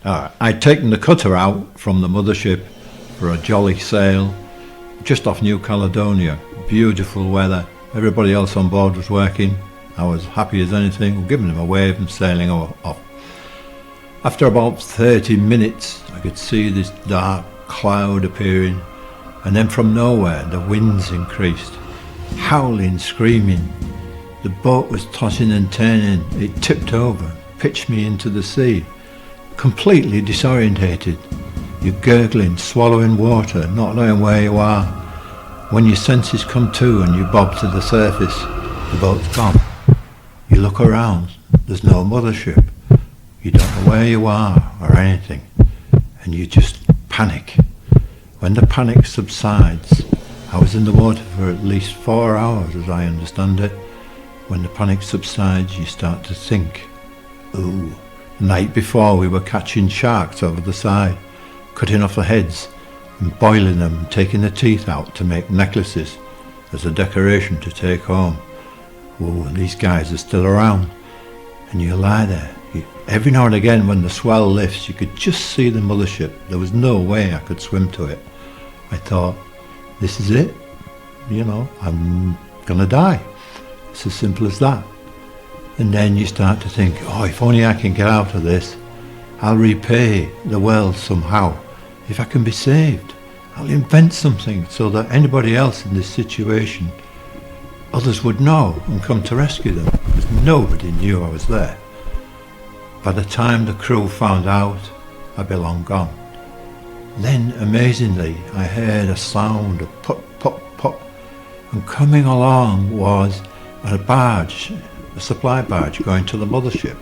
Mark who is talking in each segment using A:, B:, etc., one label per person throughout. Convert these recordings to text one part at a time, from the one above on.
A: I'd taken the cutter out from the mothership for a jolly sail just off New Caledonia. Beautiful weather. Everybody else on board was working. I was happy as anything, giving them a wave and sailing off. After about 30 minutes, I could see this dark cloud appearing, and then from nowhere the winds increased, howling, screaming. The boat was tossing and turning. It tipped over, pitched me into the sea, completely disorientated. You're gurgling, swallowing water, not knowing where you are. When your senses come to and you bob to the surface, the boat's gone. You look around, there's no mothership. You don't know where you are or anything, and you just panic. When the panic subsides, I was in the water for at least 4 hours as I understand it. When the panic subsides, you start to think, ooh, the night before we were catching sharks over the side, cutting off the heads and boiling them and taking the teeth out to make necklaces as a decoration to take home. Ooh, these guys are still around. And you lie there. Every now and again when the swell lifts, you could just see the mothership. There was no way I could swim to it. I thought, this is it. I'm gonna die. It's as simple as that. And then you start to think, if only I can get out of this, I'll repay the world somehow. If I can be saved, I'll invent something so that anybody else in this situation, others would know and come to rescue them, because nobody knew I was there. By the time the crew found out, I'd be long gone. Then, amazingly, I heard a sound of pop, pop, pop, and coming along was a barge, a supply barge going to the mothership,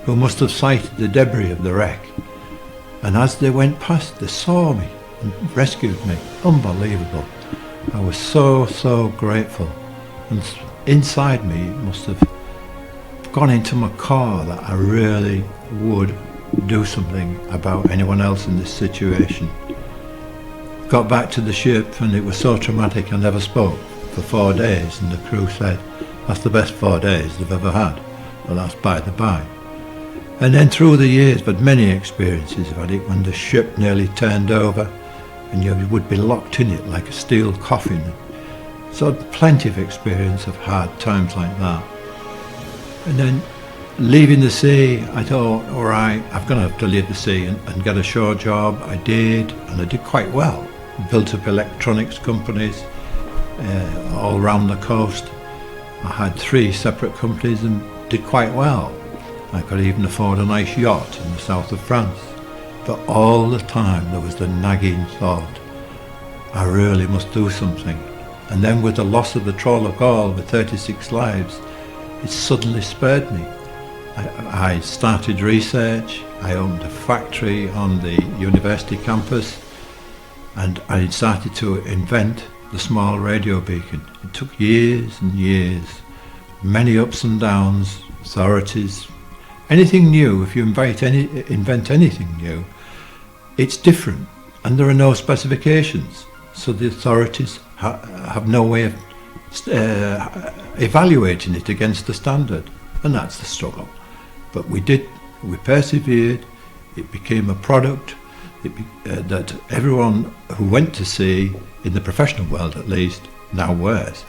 A: who must have sighted the debris of the wreck. And as they went past, they saw me and rescued me. Unbelievable. I was so grateful. And inside me, it must have gone into my core that I really would do something about anyone else in this situation. Got back to the ship, and it was so traumatic I never spoke for 4 days, and the crew said that's the best 4 days they've ever had. Well, that's by the by. And then through the years, but many experiences I've had it when the ship nearly turned over and you would be locked in it like a steel coffin. So plenty of experience of hard times like that. And then leaving the sea, I thought, all right, I'm going to have to leave the sea and get a shore job. I did, and I did quite well. Built up electronics companies all around the coast. I had 3 separate companies and did quite well. I could even afford a nice yacht in the south of France. But all the time there was the nagging thought, I really must do something. And then with the loss of the Trawler Gaul with 36 lives, it suddenly spurred me. I started research, I opened a factory on the university campus, and I started to invent the small radio beacon. It took years and years, many ups and downs, authorities. Anything new, if you invent anything new, it's different, and there are no specifications, so the authorities have no way of evaluating it against the standard, and that's the struggle. But we persevered. It became a product that everyone who went to sea, in the professional world at least, now wears.